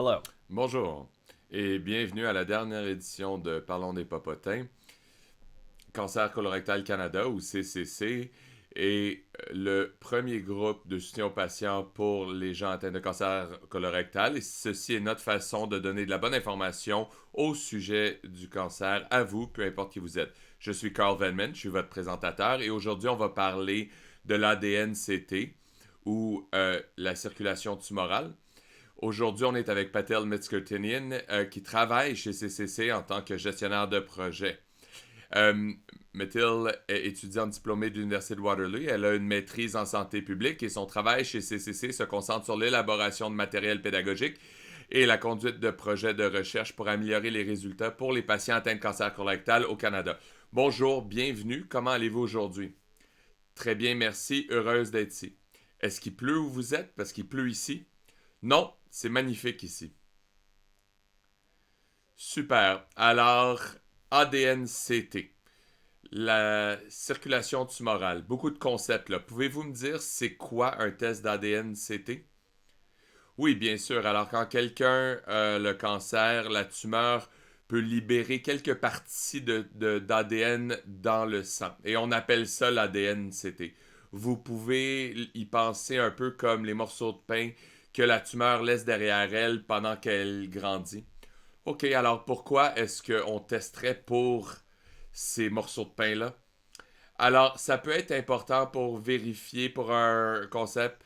Hello. Bonjour et bienvenue à la dernière édition de Parlons des Popotins. Cancer colorectal Canada ou CCC est le premier groupe de soutien aux patients pour les gens atteints de cancer colorectal et ceci est notre façon de donner de la bonne information au sujet du cancer à vous, peu importe qui vous êtes. Je suis Carl Venman, je suis votre présentateur et aujourd'hui on va parler de l'ADN-CT ou la circulation tumorale. Aujourd'hui, on est avec Patel Metzgertinian qui travaille chez CCC en tant que gestionnaire de projet. Euh, Metil est étudiante diplômée de l'Université de Waterloo. Elle a une maîtrise en santé publique et son travail chez CCC se concentre sur l'élaboration de matériel pédagogique et la conduite de projets de recherche pour améliorer les résultats pour les patients atteints de cancer colorectal au Canada. Bonjour, bienvenue. Comment allez-vous aujourd'hui? Très bien, merci. Heureuse d'être ici. Est-ce qu'il pleut où vous êtes? Parce qu'il pleut ici. Non, c'est magnifique ici. Super. Alors, ADN-CT, la circulation tumorale, beaucoup de concepts là. Pouvez-vous me dire c'est quoi un test d'ADN-CT? Oui, bien sûr. Alors, quand quelqu'un a le cancer, la tumeur peut libérer quelques parties d'ADN dans le sang. Et on appelle ça l'ADN-CT. Vous pouvez y penser un peu comme les morceaux de pain que la tumeur laisse derrière elle pendant qu'elle grandit. OK, alors pourquoi est-ce qu'on testerait pour ces morceaux de pain-là? Alors, ça peut être important pour vérifier pour un concept,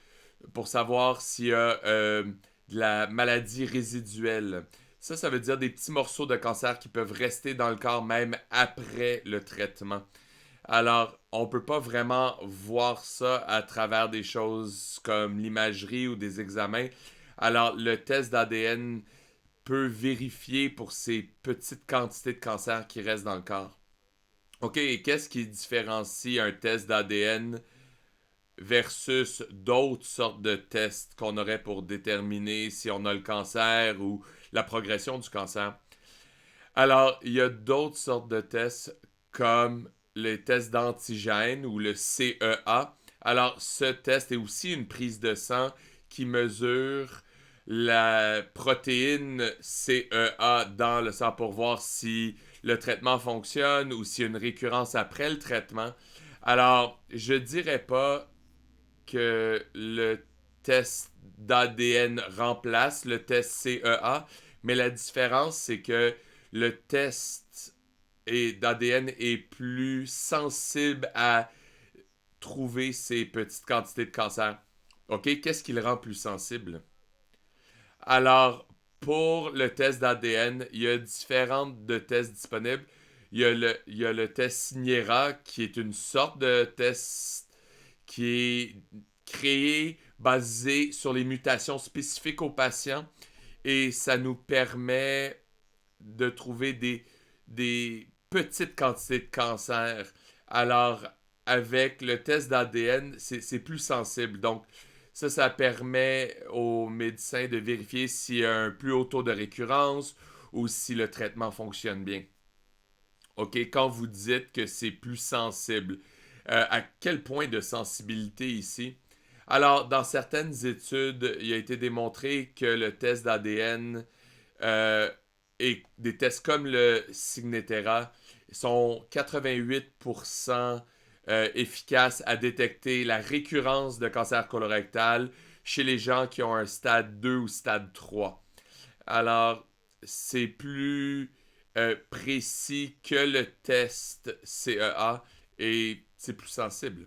pour savoir s'il y a de la maladie résiduelle. Ça veut dire des petits morceaux de cancer qui peuvent rester dans le corps même après le traitement. Alors, on ne peut pas vraiment voir ça à travers des choses comme l'imagerie ou des examens. Alors, le test d'ADN peut vérifier pour ces petites quantités de cancer qui restent dans le corps. OK, et qu'est-ce qui différencie un test d'ADN versus d'autres sortes de tests qu'on aurait pour déterminer si on a le cancer ou la progression du cancer? Alors, il y a d'autres sortes de tests comme les tests d'antigène ou le CEA. Alors, ce test est aussi une prise de sang qui mesure la protéine CEA dans le sang pour voir si le traitement fonctionne ou s'il y a une récurrence après le traitement. Alors, je dirais pas que le test d'ADN remplace le test CEA, mais la différence, c'est que le test d'ADN est plus sensible à trouver ces petites quantités de cancer. OK, qu'est-ce qui le rend plus sensible? Alors, pour le test d'ADN, il y a différentes de tests disponibles. Il y a le test Signera, qui est une sorte de test qui est créé basé sur les mutations spécifiques aux patients et ça nous permet de trouver des petites quantités de cancer. Alors, avec le test d'ADN, c'est plus sensible. Donc, ça permet aux médecins de vérifier s'il y a un plus haut taux de récurrence ou si le traitement fonctionne bien. OK, quand vous dites que c'est plus sensible, à quel point de sensibilité ici? Alors, dans certaines études, il a été démontré que le test d'ADN et des tests comme le Signatera sont 88% efficaces à détecter la récurrence de cancer colorectal chez les gens qui ont un stade 2 ou stade 3. Alors, c'est plus précis que le test CEA et c'est plus sensible.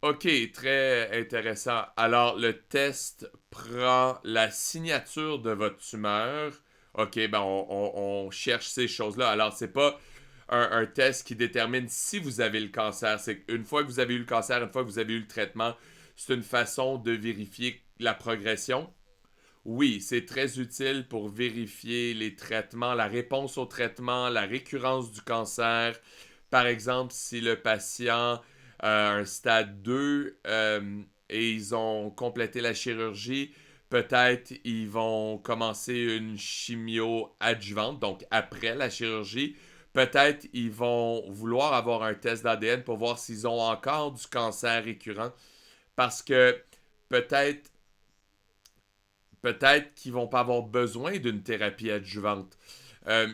OK, très intéressant. Alors, le test prend la signature de votre tumeur. OK, ben on cherche ces choses-là. Alors, c'est pas un test qui détermine si vous avez le cancer. C'est une fois que vous avez eu le cancer, une fois que vous avez eu le traitement, c'est une façon de vérifier la progression. Oui, c'est très utile pour vérifier les traitements, la réponse au traitement, la récurrence du cancer. Par exemple, si le patient a un stade 2 et ils ont complété la chirurgie, peut-être ils vont commencer une chimio adjuvante, donc après la chirurgie. Peut-être ils vont vouloir avoir un test d'ADN pour voir s'ils ont encore du cancer récurrent. Parce que peut-être peut-être qu'ils vont pas avoir besoin d'une thérapie adjuvante.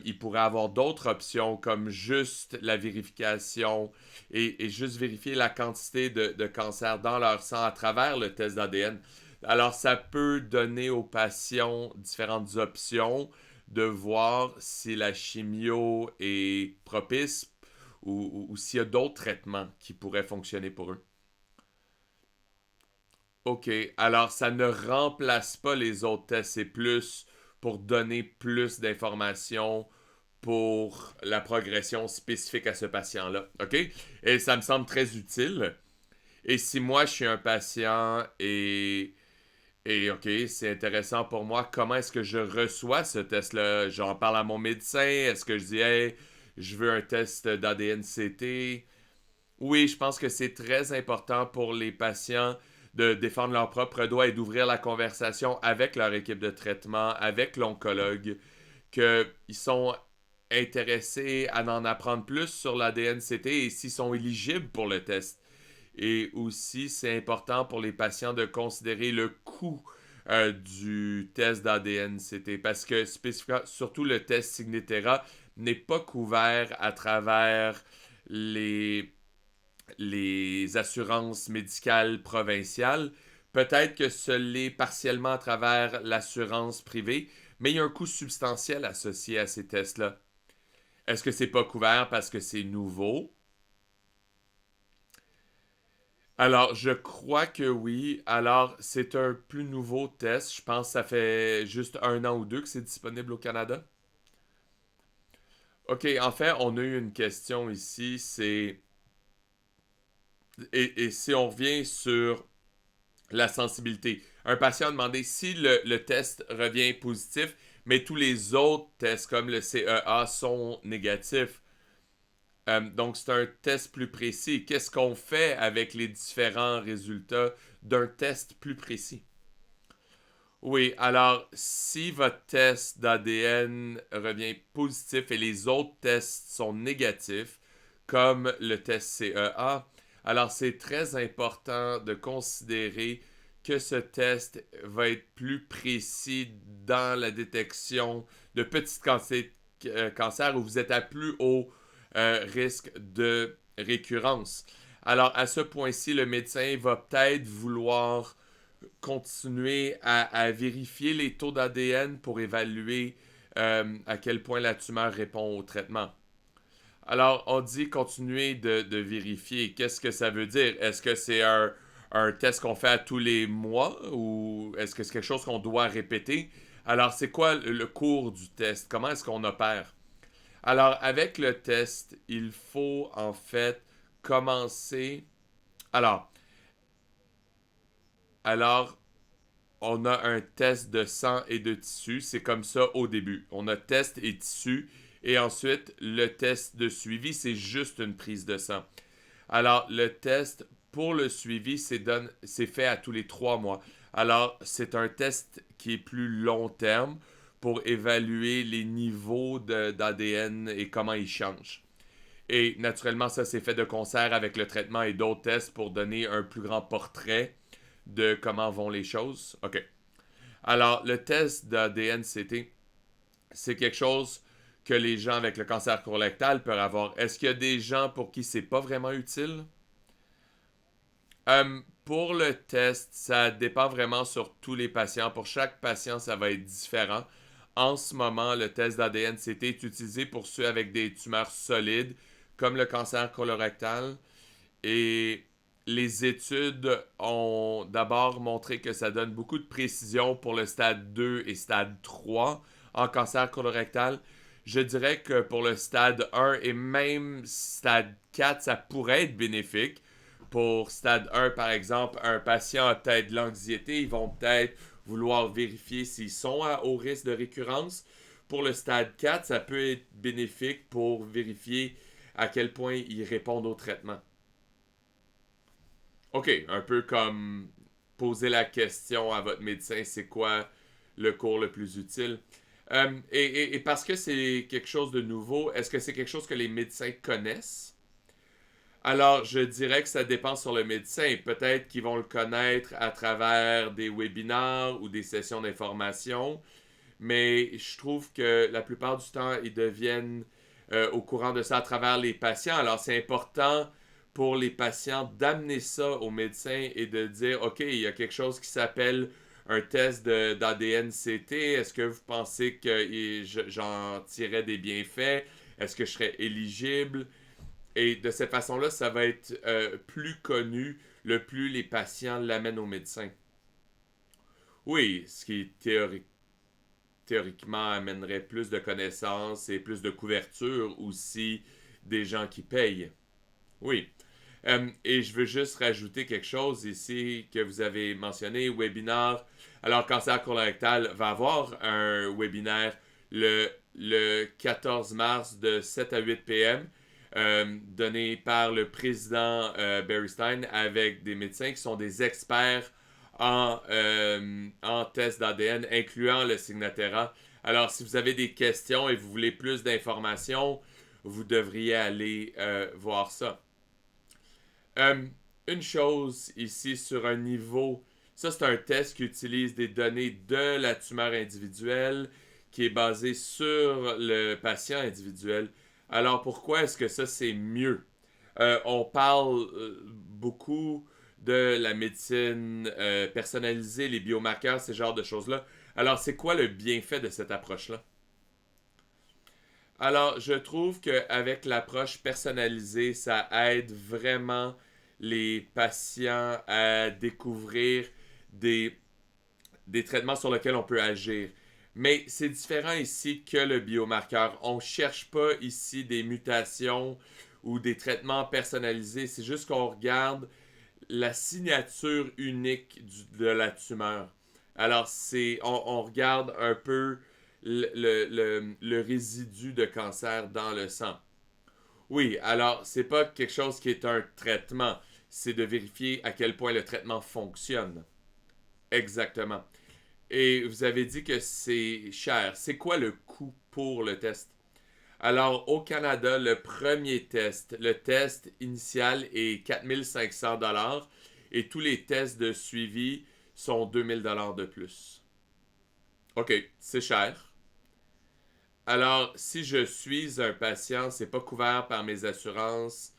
Ils pourraient avoir d'autres options comme juste la vérification et juste vérifier la quantité de cancer dans leur sang à travers le test d'ADN. Alors, ça peut donner aux patients différentes options de voir si la chimio est propice ou s'il y a d'autres traitements qui pourraient fonctionner pour eux. OK, alors ça ne remplace pas les autres tests, c'est plus pour donner plus d'informations pour la progression spécifique à ce patient-là. OK? Et ça me semble très utile. Et si moi je suis un patient et OK, c'est intéressant pour moi, comment est-ce que je reçois ce test-là? J'en parle à mon médecin, est-ce que je dis hey, je veux un test d'ADN-CT? Oui, je pense que c'est très important pour les patients de défendre leurs propres droits et d'ouvrir la conversation avec leur équipe de traitement, avec l'oncologue, qu'ils sont intéressés à en apprendre plus sur l'ADN-CT et s'ils sont éligibles pour le test. Et aussi, c'est important pour les patients de considérer le coût du test d'ADN-CT parce que spécifiquement, surtout le test Signatera n'est pas couvert à travers les assurances médicales provinciales. Peut-être que ce l'est partiellement à travers l'assurance privée, mais il y a un coût substantiel associé à ces tests-là. Est-ce que c'est pas couvert parce que c'est nouveau? Alors, je crois que oui. Alors, c'est un plus nouveau test. Je pense que ça fait juste 1 an ou 2 que c'est disponible au Canada. OK, en fait, on a eu une question ici. Et si on revient sur la sensibilité. Un patient a demandé si le test revient positif, mais tous les autres tests, comme le CEA, sont négatifs. Donc, c'est un test plus précis. Qu'est-ce qu'on fait avec les différents résultats d'un test plus précis? Oui, alors, si votre test d'ADN revient positif et les autres tests sont négatifs, comme le test CEA, alors c'est très important de considérer que ce test va être plus précis dans la détection de petites quantités de cancer où vous êtes à plus haut risque de récurrence. Alors, à ce point-ci, le médecin va peut-être vouloir continuer à vérifier les taux d'ADN pour évaluer à quel point la tumeur répond au traitement. Alors, on dit continuer de vérifier. Qu'est-ce que ça veut dire? Est-ce que c'est un test qu'on fait à tous les mois ou est-ce que c'est quelque chose qu'on doit répéter? Alors, c'est quoi le cours du test? Comment est-ce qu'on opère? Alors, avec le test, il faut en fait commencer. Alors, alors, on a un test de sang et de tissu. C'est comme ça au début. On a test et tissu. Et ensuite, le test de suivi, c'est juste une prise de sang. Alors, le test pour le suivi, c'est fait à tous les 3 mois. Alors, c'est un test qui est plus long terme pour évaluer les niveaux d'ADN et comment ils changent. Et naturellement, ça, c'est fait de concert avec le traitement et d'autres tests pour donner un plus grand portrait de comment vont les choses. OK. Alors, le test d'ADN-CT, c'est quelque chose que les gens avec le cancer colorectal peuvent avoir. Est-ce qu'il y a des gens pour qui c'est pas vraiment utile? Pour le test, ça dépend vraiment sur tous les patients. Pour chaque patient, ça va être différent. En ce moment, le test d'ADN-CT est utilisé pour ceux avec des tumeurs solides, comme le cancer colorectal. Et les études ont d'abord montré que ça donne beaucoup de précision pour le stade 2 et stade 3 en cancer colorectal. Je dirais que pour le stade 1 et même stade 4, ça pourrait être bénéfique. Pour stade 1, par exemple, un patient a peut-être de l'anxiété, ils vont peut-être vouloir vérifier s'ils sont à haut risque de récurrence. Pour le stade 4, ça peut être bénéfique pour vérifier à quel point ils répondent au traitement. OK, un peu comme poser la question à votre médecin, c'est quoi le cours le plus utile? Et parce que c'est quelque chose de nouveau, est-ce que c'est quelque chose que les médecins connaissent? Alors, je dirais que ça dépend sur le médecin. Peut-être qu'ils vont le connaître à travers des webinaires ou des sessions d'information, mais je trouve que la plupart du temps, ils deviennent au courant de ça à travers les patients. Alors, c'est important pour les patients d'amener ça au médecin et de dire, OK, il y a quelque chose qui s'appelle un test d'ADN-CT. Est-ce que vous pensez que j'en tirerais des bienfaits? Est-ce que je serais éligible? Et de cette façon-là, ça va être plus connu le plus les patients l'amènent au médecin. Oui, ce qui est théoriquement amènerait plus de connaissances et plus de couverture aussi des gens qui payent. Oui. Et je veux juste rajouter quelque chose ici que vous avez mentionné, webinaire. Alors, Cancer colorectal va avoir un webinaire le 14 mars de 7 à 8 p.m. Donné par le président Barry Stein avec des médecins qui sont des experts en tests d'ADN, incluant le Signatera. Alors, si vous avez des questions et vous voulez plus d'informations, vous devriez aller voir ça. Euh, une chose ici sur un niveau, ça c'est un test qui utilise des données de la tumeur individuelle qui est basé sur le patient individuel. Alors pourquoi est-ce que ça c'est mieux? On parle beaucoup de la médecine personnalisée, les biomarqueurs, ce genre de choses-là. Alors c'est quoi le bienfait de cette approche-là? Alors, je trouve qu'avec l'approche personnalisée, ça aide vraiment les patients à découvrir des, des traitements sur lesquels on peut agir. Mais c'est différent ici que le biomarqueur. On ne cherche pas ici des mutations ou des traitements personnalisés. C'est juste qu'on regarde la signature unique de la tumeur. Alors, on regarde un peu le résidu de cancer dans le sang. Oui, alors, c'est pas quelque chose qui est un traitement. C'est de vérifier à quel point le traitement fonctionne. Exactement. Et vous avez dit que c'est cher. C'est quoi le coût pour le test? Alors, au Canada, le test initial est 4 500 $ et tous les tests de suivi sont 2 000 $ de plus. OK, c'est cher. Alors, si je suis un patient, c'est pas couvert par mes assurances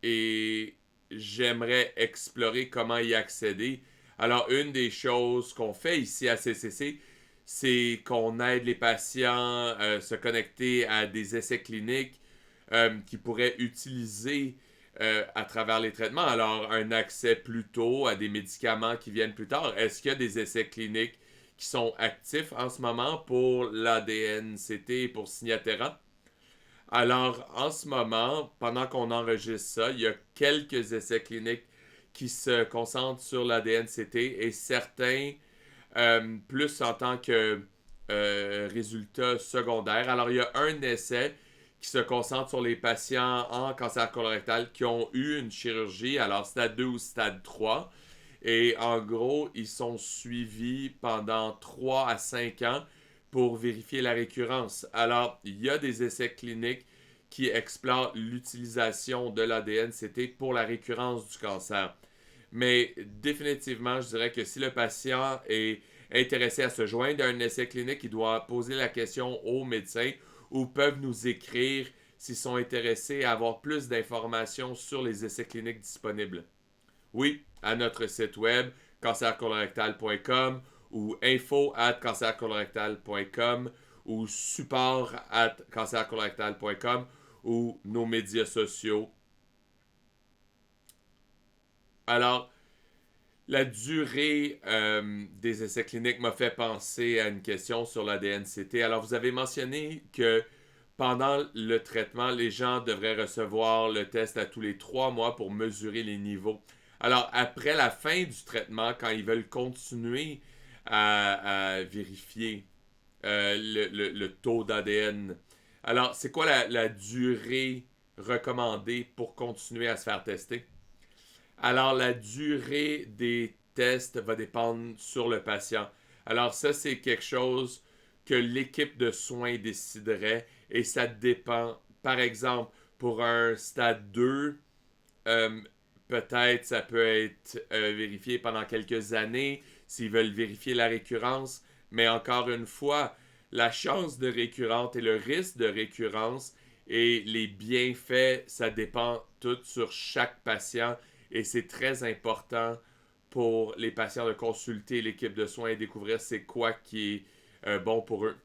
et j'aimerais explorer comment y accéder. Alors, une des choses qu'on fait ici à CCC, c'est qu'on aide les patients à se connecter à des essais cliniques qu'ils pourraient utiliser à travers les traitements. Alors, un accès plus tôt à des médicaments qui viennent plus tard. Est-ce qu'il y a des essais cliniques qui sont actifs en ce moment pour l'ADN-CT et pour Signatera? Alors, en ce moment, pendant qu'on enregistre ça, il y a quelques essais cliniques qui se concentrent sur l'ADN-CT et certains plus en tant que résultat secondaire. Alors, il y a un essai qui se concentre sur les patients en cancer colorectal qui ont eu une chirurgie, alors stade 2 ou stade 3. Et en gros, ils sont suivis pendant 3 à 5 ans pour vérifier la récurrence. Alors, il y a des essais cliniques qui explorent l'utilisation de l'ADN-CT pour la récurrence du cancer. Mais définitivement, je dirais que si le patient est intéressé à se joindre à un essai clinique, il doit poser la question au médecin ou peuvent nous écrire s'ils sont intéressés à avoir plus d'informations sur les essais cliniques disponibles. Oui, à notre site web cancercolorectal.com ou info@cancercolorectal.com ou support@cancercolorectal.com ou nos médias sociaux. Alors, la durée des essais cliniques m'a fait penser à une question sur l'ADN-CT. Alors, vous avez mentionné que pendant le traitement, les gens devraient recevoir le test à tous les 3 mois pour mesurer les niveaux. Alors, après la fin du traitement, quand ils veulent continuer à vérifier le taux d'ADN, alors c'est quoi la durée recommandée pour continuer à se faire tester? Alors, la durée des tests va dépendre sur le patient. Alors, ça, c'est quelque chose que l'équipe de soins déciderait et ça dépend. Par exemple, pour un stade 2, Euh, Peut-être ça peut être vérifié pendant quelques années s'ils veulent vérifier la récurrence. Mais encore une fois, la chance de récurrence et le risque de récurrence et les bienfaits, ça dépend tout sur chaque patient. Et c'est très important pour les patients de consulter l'équipe de soins et découvrir c'est quoi qui est bon pour eux.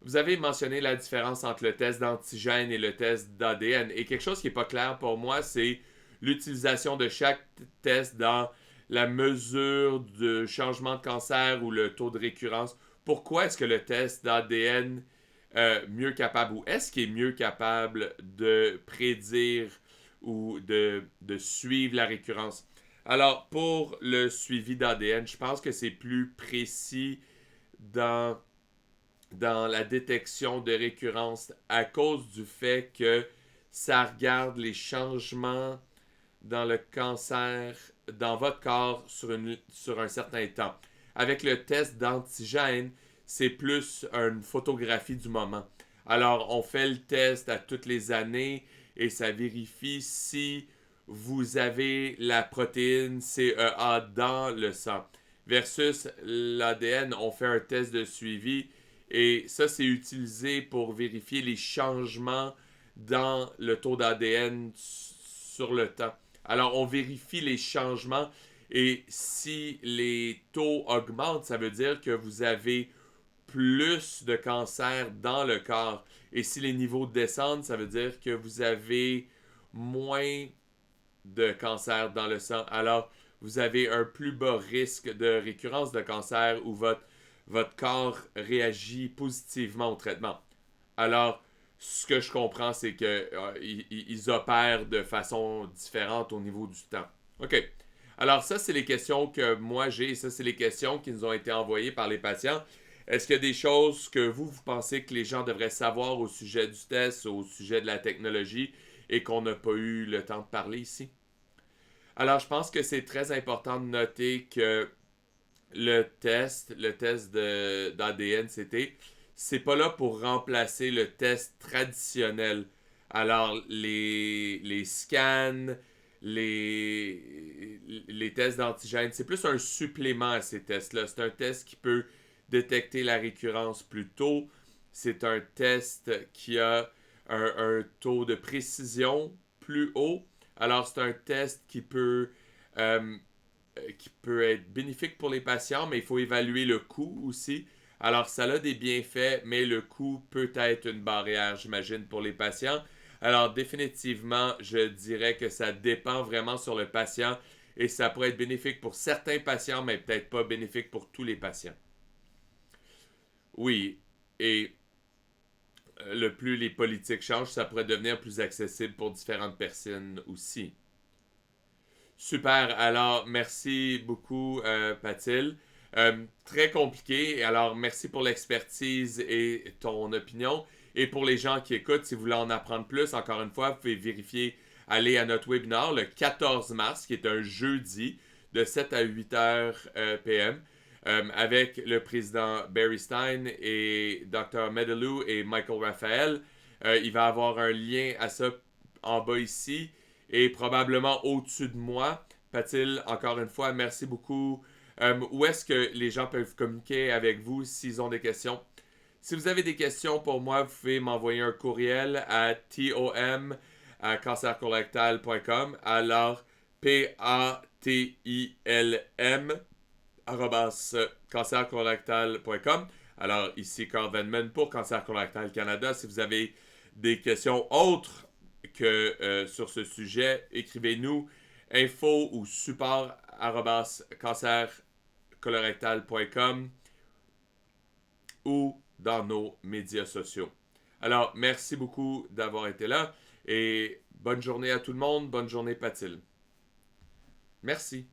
Vous avez mentionné la différence entre le test d'antigène et le test d'ADN. Et quelque chose qui n'est pas clair pour moi, c'est l'utilisation de chaque test dans la mesure de changement de cancer ou le taux de récurrence. Pourquoi est-ce que le test d'ADN mieux capable ou est-ce qu'il est mieux capable de prédire ou de suivre la récurrence? Alors, pour le suivi d'ADN, je pense que c'est plus précis dans la détection de récurrence à cause du fait que ça regarde les changements dans le cancer, dans votre corps sur un certain temps. Avec le test d'antigène, c'est plus une photographie du moment. Alors, on fait le test à toutes les années et ça vérifie si vous avez la protéine CEA dans le sang. Versus l'ADN, on fait un test de suivi et ça, c'est utilisé pour vérifier les changements dans le taux d'ADN sur le temps. Alors, on vérifie les changements et si les taux augmentent, ça veut dire que vous avez plus de cancer dans le corps. Et si les niveaux descendent, ça veut dire que vous avez moins de cancer dans le sang. Alors, vous avez un plus bas risque de récurrence de cancer ou votre corps réagit positivement au traitement. Alors, ce que je comprends, c'est que ils opèrent de façon différente au niveau du temps. OK. Alors, ça, c'est les questions que moi j'ai, et ça, c'est les questions qui nous ont été envoyées par les patients. Est-ce qu'il y a des choses que vous pensez que les gens devraient savoir au sujet du test, au sujet de la technologie, et qu'on n'a pas eu le temps de parler ici? Alors, je pense que c'est très important de noter que le test d'ADN-CT, c'est pas là pour remplacer le test traditionnel. Alors, les scans, les tests d'antigène, c'est plus un supplément à ces tests-là. C'est un test qui peut détecter la récurrence plus tôt. C'est un test qui a un taux de précision plus haut. Alors, c'est un test euh, qui peut être bénéfique pour les patients, mais il faut évaluer le coût aussi. Alors, ça a des bienfaits, mais le coût peut être une barrière, j'imagine, pour les patients. Alors, définitivement, je dirais que ça dépend vraiment sur le patient et ça pourrait être bénéfique pour certains patients, mais peut-être pas bénéfique pour tous les patients. Oui, et le plus les politiques changent, ça pourrait devenir plus accessible pour différentes personnes aussi. Super. Alors, merci beaucoup, Patil. Très compliqué. Alors, merci pour l'expertise et ton opinion. Et pour les gens qui écoutent, si vous voulez en apprendre plus, encore une fois, vous pouvez vérifier, aller à notre webinaire le 14 mars, qui est un jeudi, de 7 à 8 heures PM, avec le président Barry Stein et Dr. Medelou et Michael Raphael. Il va avoir un lien à ça en bas ici et probablement au-dessus de moi. Patil, encore une fois, merci beaucoup. Où est-ce que les gens peuvent communiquer avec vous s'ils ont des questions? Si vous avez des questions pour moi, vous pouvez m'envoyer un courriel à tom@cancercolorectal.com. Alors, PATILM cancercolorectal.com. Alors, ici Carl Venman pour Cancer Colorectal Canada. Si vous avez des questions autres que sur ce sujet, écrivez-nous info ou support cancercolorectal.com ou dans nos médias sociaux. Alors, merci beaucoup d'avoir été là et bonne journée à tout le monde. Bonne journée, Patil. Merci.